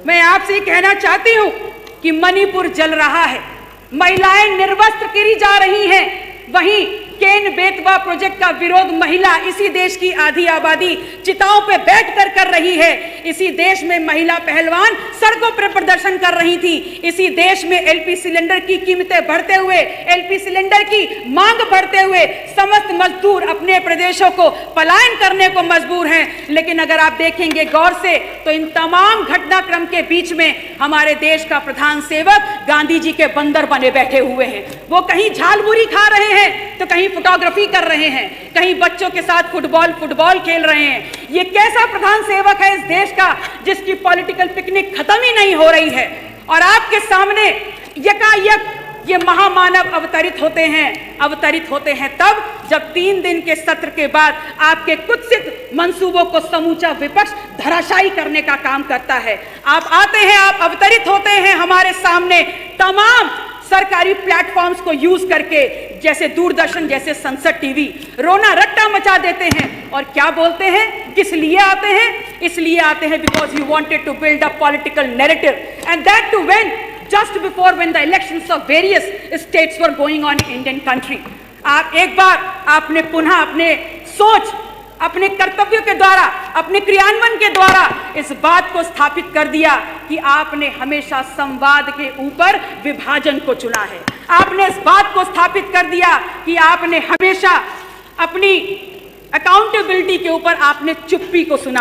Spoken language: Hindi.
मैं आपसे कहना चाहती हूं कि मणिपुर जल रहा है, महिलाएं निर्वस्त्र गिरी जा रही हैं, वहीं केन बेतवा प्रोजेक्ट का विरोध महिला इसी देश की आधी आबादी चिताओं पे बैठकर कर रही है। इसी देश में महिला पहलवान सड़कों पर प्रदर्शन कर रही थी। इसी देश में एलपी सिलेंडर की कीमतें बढ़ते हुए, एलपी सिलेंडर की मांग बढ़ते हुए समस्त मजदूर अपने प्रदेशों को पलायन करने को मजबूर हैं। लेकिन अगर आप देखेंगे गौर से तो इन तमाम घटनाक्रम के बीच में हमारे देश का प्रधान सेवक गांधी जी के बंदर बने बैठे हुए हैं। वो कहीं झालमुरी खा रहे हैं तो कहीं फोटोग्राफी कर रहे हैं, कहीं बच्चों के साथ फुटबॉल खेल रहे हैं। ये कैसा प्रधान सेवक है इस देश का जिसकी पॉलिटिकल पिकनिक खत्म ही नहीं हो रही है। और आपके सामने यकायक ये महामानव अवतरित होते हैं तब जब 3 दिन के सत्र के बाद आपके कुत्सित मंसूबों को समूचा विपक्ष धराशायी करने का काम करता है। आप आते हैं, आप अवतरित होते हैं हमारे सामने तमाम सरकारी प्लेटफॉर्म्स को यूज करके, जैसे दूरदर्शन, जैसे संसद टीवी, रोना रट्टा मचा देते हैं। और क्या बोलते हैं, किस लिए आते हैं? इसलिए आते हैं because you wanted to build a political narrative and that too when just before when the elections of various states were going on in Indian country। आप एक बार आपने पुनः अपने सोच, अपने कर्तव्यों के द्वारा, अपने क्रियान्वयन के द्वारा इस बात को स्थापित कर दिया कि आपने हमेशा संवाद के ऊपर विभाजन को चुना है। आपने इस बात को स्थापित कर दिया कि आपने हमेशा अपनी अकाउंटेबिलिटी के ऊपर आपने चुप्पी को सुना है।